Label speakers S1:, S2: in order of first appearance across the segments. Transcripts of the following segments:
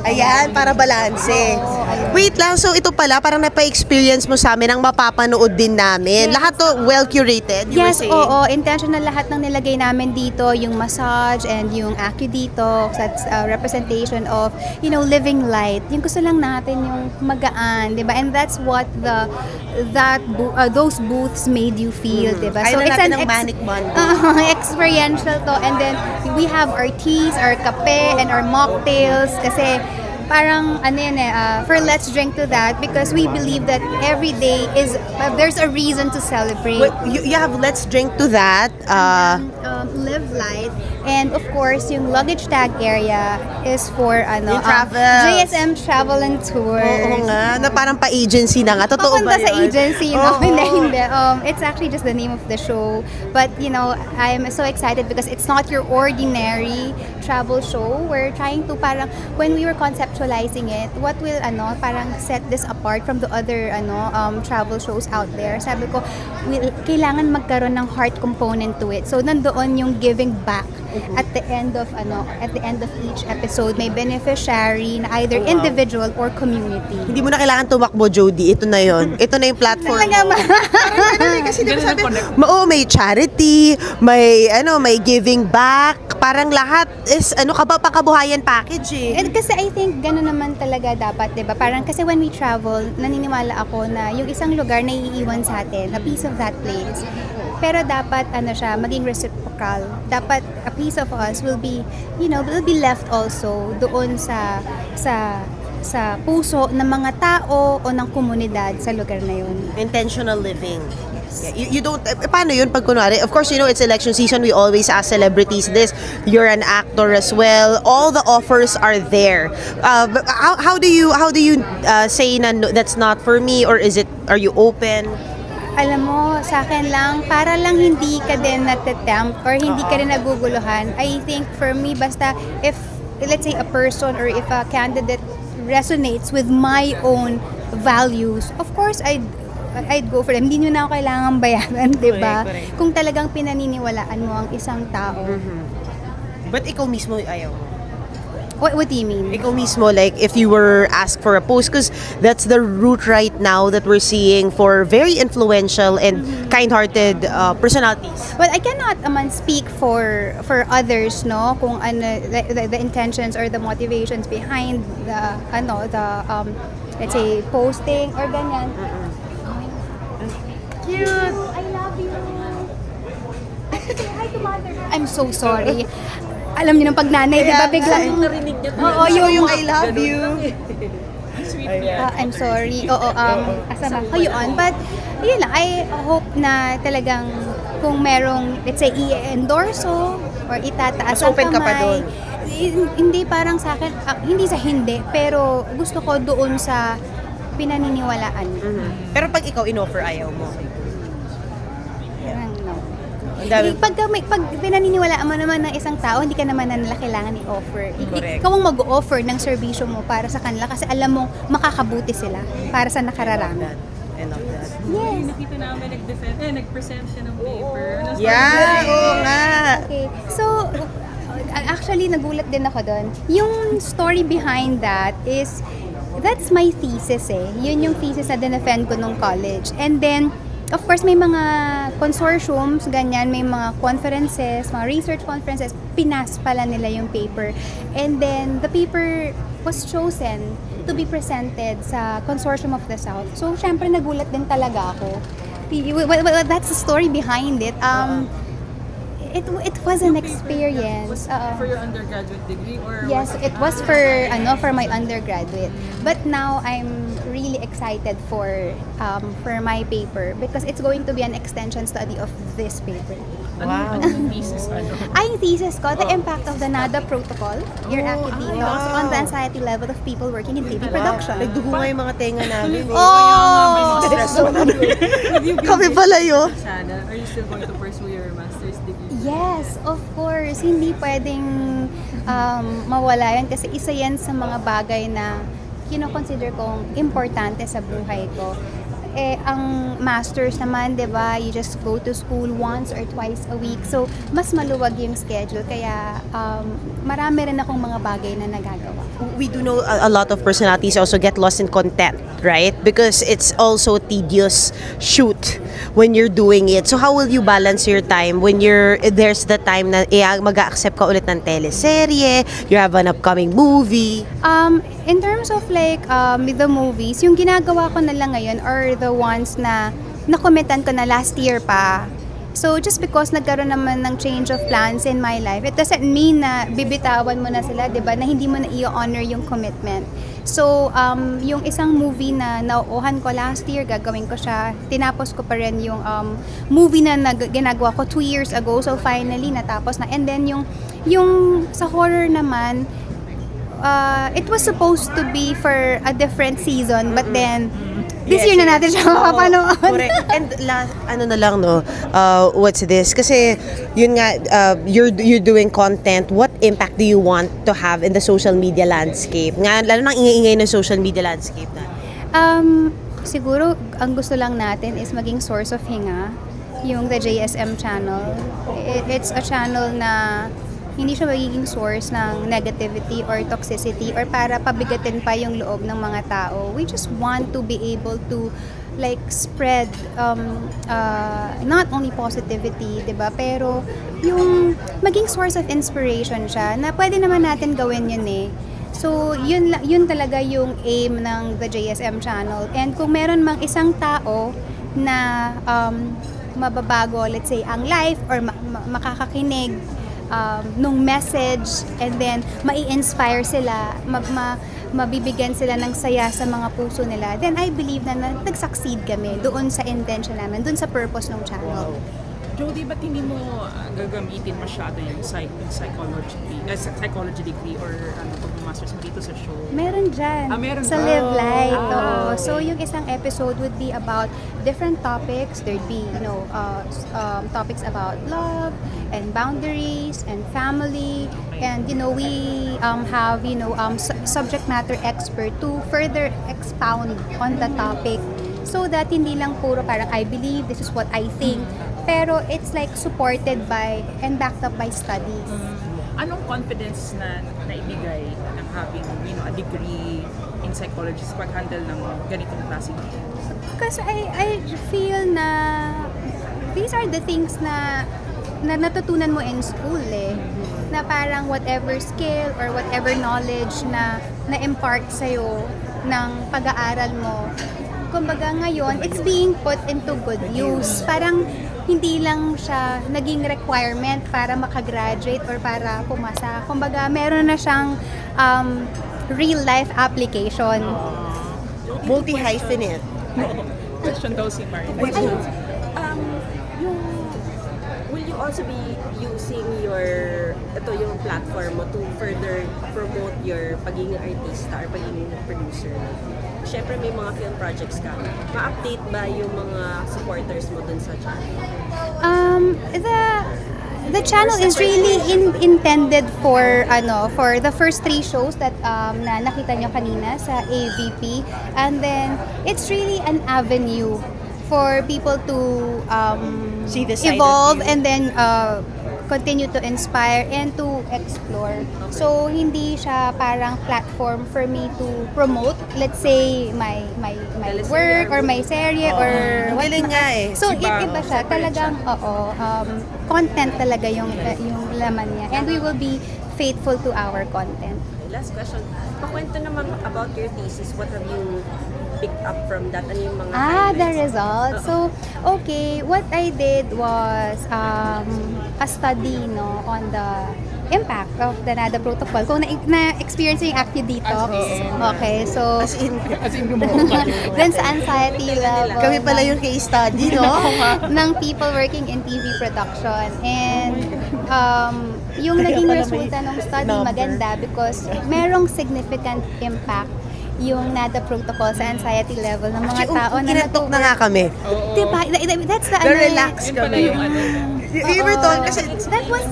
S1: Ayan, para balanse. Wait lang, so ito pala, parang napa-experience mo sa amin ang mapapanood din namin. Lahat to well-curated, you were
S2: Yes,
S1: saying?
S2: oo. Intentional lahat ng nilagay namin dito, yung massage and yung AcuDetox. That's a representation of, living light. Yung gusto lang natin yung magaan, di ba? And that's what those booths made you feel, di ba?
S1: Kaya na natin ng Manic Monday.
S2: Experiential to. And then, we have our teas, our kape, and our mocktails. Kasi, parang for Let's Drink to That, because we believe that every day there's a reason to celebrate.
S1: Wait, you have Let's Drink to That.
S2: Live light, and of course yung luggage tag area is for JSM Travel and Tours.
S1: Oo nga, na parang pa-agency na nga. Totoo ba
S2: Papunta
S1: yun?
S2: sa agency,
S1: Oo.
S2: Hindi. It's actually just the name of the show. But, I'm so excited because it's not your ordinary travel show. We're trying to when we were conceptualizing it, what will, parang set this apart from the other, travel shows out there. Sabi ko, kailangan magkaroon ng heart component to it. So, nandoon yung giving back. At the end of each episode, may beneficiary na either individual or community.
S1: Hindi mo na kailangan tumakbo, Jody. Ito na yon. Ito na yung platform mo. Kasi di ba sabi, may charity, may giving back. Parang lahat is pangkabuhayan package eh.
S2: And kasi I think gano'n naman talaga dapat, 'di ba? Parang kasi when we travel, naniniwala ako na yung isang lugar na iiwan sa atin, a piece of that place. Pero dapat maging reciprocal. Dapat a piece of us will be left also doon sa puso ng mga tao o ng komunidad sa lugar na yun.
S1: Intentional living. Yeah, you don't, paano yun pag kunwari? Of course, it's election season. We always ask celebrities this. You're an actor as well. All the offers are there. How do you say na no, that's not for me, or are you open?
S2: Alam mo, sa akin lang, para lang hindi ka din natatempt or hindi ka rin naguguluhan. I think for me, basta if, let's say, a person or if a candidate resonates with my own values, of course, I'd go for them. Hindi nyo na ako kailangan bayaran, di ba? Kung talagang pinaniniwalaan mo ang isang tao.
S1: But ikaw mismo ayaw mo.
S2: What do you mean?
S1: Ikaw mismo, like, if you were asked for a post, because that's the route right now that we're seeing for very influential and kind-hearted personalities.
S2: Well, I cannot speak for others, no, kung the intentions or the motivations behind the let's say posting or ganyan.
S1: Cute.
S2: I love you. Say hi to mother. I'm so sorry. Alam niyo ng pag-nanay, di ba? Biglang
S3: narinig niya.
S2: Oo, yung
S1: I love you.
S2: I'm sorry. Oo, asama ko yun. But, yun lang, I hope na talagang kung merong, let's say, i-endorso or itataas ang kamay.
S1: Open ka pa doon.
S2: Hindi parang sa akin, hindi sa hindi, pero gusto ko doon sa pinaniniwalaan.
S1: Pero pag ikaw in-offer, ayaw mo.
S2: Pag pinaniniwalaan mo naman ng isang tao, hindi ka naman na nila kailangan i-offer. Ikaw ang mag-offer ng serbisyo mo para sa kanila kasi alam mong makakabuti sila para sa nakararami.
S1: I love that.
S2: Yes.
S3: Nakita namin nag-present siya ng paper.
S1: Oo nga.
S2: Okay. So, actually, nagulat din ako doon. Yung story behind that is, that's my thesis eh. Yun yung thesis na dinefend ko nung college. And then, of course, may mga consortiums, ganyan, may mga conferences, mga research conferences, pinas pala nila yung paper. And then, the paper was chosen to be presented sa Consortium of the South. So, syempre, nagulat din talaga ako. That's the story behind it. It was an experience.
S3: For your undergraduate degree? Or
S2: yes, it was for my undergraduate. But now I'm really excited for my paper because it's going to be an extension study of this paper.
S1: Wow.
S3: Ano thesis?
S2: Ang thesis ko, the impact of the NADA protocol, your AcuDetox, on the anxiety level of people working in TV production.
S1: Nagdugo nga yung mga tenga namin.
S3: Kami
S1: pala yun.
S3: Are you still going to pursue your master's degree?
S2: Yes, of course. Hindi pwedeng mawala yan kasi isa yan sa mga bagay na consider kong importante sa buhay ko. ang masters naman, 'di ba? You just go to school once or twice a week. So, mas maluwag yung schedule. Kaya, marami rin akong mga bagay na nagagawa.
S1: We do know a lot of personalities also get lost in content, right? Because it's also tedious shoot when you're doing it. So how will you balance your time when there's the time na mag-accept ka ulit ng teleserye, you have an upcoming movie?
S2: In terms of like with the movies, yung ginagawa ko na lang ngayon are the ones na nakomitan ko na last year pa. So, just because nagkaroon naman ng change of plans in my life, it doesn't mean na bibitawan mo na sila, di ba? Na hindi mo na i-honor yung commitment. So, yung isang movie na nauuhan ko last year, gagawin ko siya. Tinapos ko pa rin yung movie na ginagawa ko 2 years ago. So, finally, natapos na. And then, yung sa horror naman, it was supposed to be for a different season, but then, this year na natin siya mapapanood.
S1: Correct. And what's this? Kasi, yun nga, you're doing content. What impact do you want to have in the social media landscape? Nga, lalo nang ingay-ingay ng social media landscape na.
S2: Siguro, ang gusto lang natin is maging source of hinga, yung the JSM channel. It's a channel na hindi siya magiging source ng negativity or toxicity or para pabigatin pa yung loob ng mga tao. We just want to be able to like spread not only positivity, 'di ba? Pero yung maging source of inspiration siya na pwede naman natin gawin yun eh. So, yun talaga yung aim ng the JSM channel. And kung meron mang isang tao na mababago, let's say, ang life or makakakinig nung message and then mai-inspire sila, mabibigyan sila ng saya sa mga puso nila, then I believe na nag-succeed kami doon sa intention namin, doon sa purpose ng channel.
S4: Jody, ba't hindi mo gagamitin masyado yung psychology degree or pag-masters mo dito sa show?
S2: Meron dyan.
S4: Meron
S2: sa Live Light.
S4: Okay.
S2: So, yung isang episode would be about different topics. There'd be, topics about love and boundaries and family. And, we have, subject matter expert to further expound on the topic so that hindi lang puro parang I believe, this is what I think. Pero it's like supported by and backed up by studies.
S4: Anong confidence na naibigay ng having a degree in psychology sa pag-handle ng ganitong klaseng?
S2: Because I feel na these are the things na natutunan mo in school eh. Na parang whatever skill or whatever knowledge na na-impart sa'yo ng pag-aaral mo, kumbaga ngayon, it's being put into good use. Parang hindi lang siya naging requirement para makagraduate or para pumasa. Kumbaga, meron na siyang real-life application.
S1: Multi-hyphenate.
S4: Question daw si Marie.
S5: Will you also be using yung platform mo to further promote your pagiging artista or pagiging producer? Siyempre may mga film projects ka. Ma-update ba yung mga supporters mo dun sa channel?
S2: The channel is really intended for the first 3 shows that na nakita nyo kanina sa AVP, and then it's really an avenue for people to
S1: see the side
S2: evolve
S1: of you.
S2: and then continue to inspire and to explore. So hindi siya parang platform for me to promote, let's say my work or my serye or
S1: Galing nga eh.
S2: So iba siya talagang content talaga yung laman niya, and we will be faithful to our content.
S5: Last question. Pakwento naman about your thesis. What have you picked up from that? Ano yung mga highlights?
S2: The results. So, okay, what I did was a study on the impact of the NADA protocol. Kung na-experience yung Active Detox. Okay, so
S4: As in
S2: then sa anxiety level.
S1: Kami pala yung case study, no?
S2: ng people working in TV production. And yung naging resulta ng study maganda because merong significant impact yung NADA protocol sa anxiety level ng mga tao na
S1: Kinatok na nga kami.
S2: Diba? That's the
S1: Relax kami. Everton, kasi...
S2: That was...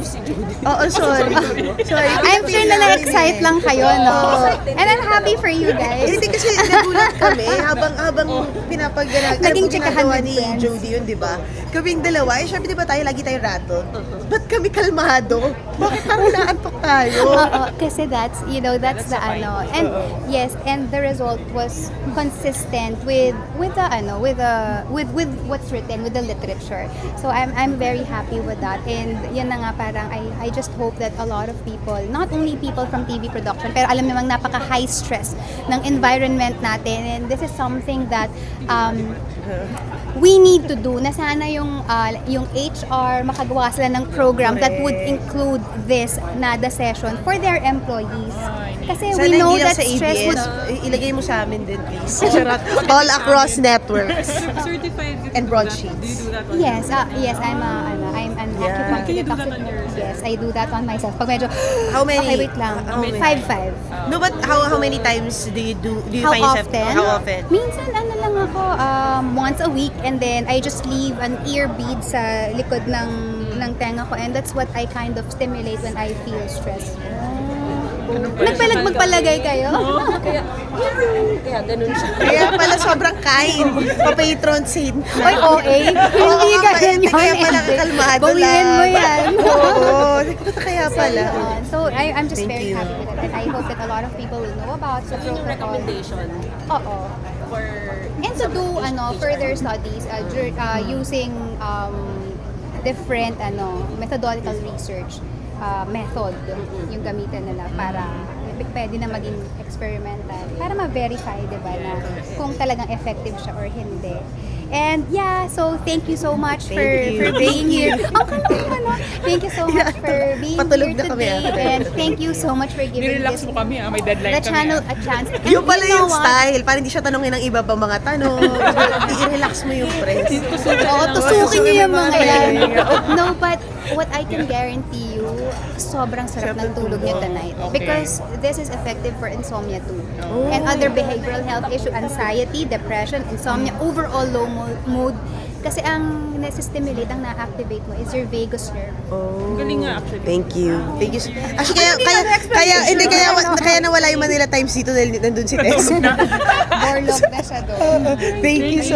S1: Oo, sorry. Sorry.
S2: I'm sure na na-excite lang kayo, no? And I'm happy for you guys.
S1: Hindi kasi nagulat kami habang
S2: Naging chikahan with
S1: ni
S2: friends.
S1: Jody yun, di ba? Kaming dalawa, eh syempre di ba tayo lagi tayo rattled? Ba't kami kalmado? Bakit parang naantok tayo?
S2: Oo, kasi that's the ano. And yes, and the result was consistent with what's written, with the literature. So I'm very happy with that. And yun na nga parang I just hope that a lot of people, not only people from TV production, pero alam namang napaka high stress ng environment natin, and this is something that we need to do, na sana yung HR makagawa sila ng program that would include this NADA session for their employees. Kasi
S1: Sana
S2: we know
S1: hindi lang
S2: that
S1: sa
S2: stress
S1: ABS,
S2: would...
S1: ilagay mo sa amin din, please. Charot. All across networks.
S3: Certified you
S1: And
S3: do that.
S1: broadsheets.
S3: Do you do that on
S2: Yes,
S3: yourself?
S2: yes, I'm acupuncture.
S3: Can you do that on yourself?
S2: Yes, I do that on myself. Pag medyo,
S1: How many?
S2: okay, wait lang.
S1: How many?
S2: 5-5.
S1: No, but how many times do you
S2: How
S1: find yourself?
S2: often?
S1: How often?
S2: Minsan ano lang ako, once a week, and then I just leave an ear bead sa likod ng tenga ko, and that's what I kind of stimulate when I feel stressed. Magpalagay kayo?
S5: Kaya ganun siya.
S1: Kaya pala sobrang kind. Pa-patron saint.
S2: Oy, OA. Hindi ka
S1: mabait.
S2: ganyan.
S1: Kaya pala kalmado lang.
S2: Bawiin mo yan.
S1: Oo. Kaya pala.
S2: So I'm just
S1: Thank
S2: very
S1: you.
S2: happy with it, and I hope that a lot of people will know about the
S5: Yun yung
S2: protocol.
S5: recommendation
S2: Oo.
S5: for...
S2: And to do further studies using different methodological research method yung gamitan nila para pwede na maging experimental para ma-verify, diba, na kung talagang effective siya or hindi. And yeah, so thank you so much for being here. Thank you so much for being
S1: Patulog
S2: here
S1: na kami
S2: today,
S1: after.
S2: and thank you so much for giving
S4: Nirelax
S2: this
S4: mo kami, may deadline
S2: the
S4: kami.
S2: channel a chance. And
S1: Yung pala
S2: you know
S1: yung
S2: what?
S1: style. Para hindi siya tanongin ng iba pa mga tanong. I-relax mo yung press.
S2: Oo, tusukin niyo yung mga yan.
S1: Tusukin.
S2: No, but what I can guarantee you, sobrang sarap ng tulog niyo tonight.
S4: Okay.
S2: Because this is effective for insomnia too. And other behavioral health issue, anxiety, depression, insomnia, overall low mood. Kasi ang nasa-stimulate, ang na-activate mo is your vagus nerve.
S1: Oh,
S4: Galing nga, actually.
S1: Thank you. Actually, kaya nawala yung Manila Times dito dahil nandun si Tess.
S2: Borlog na siya doon.
S1: Thank you so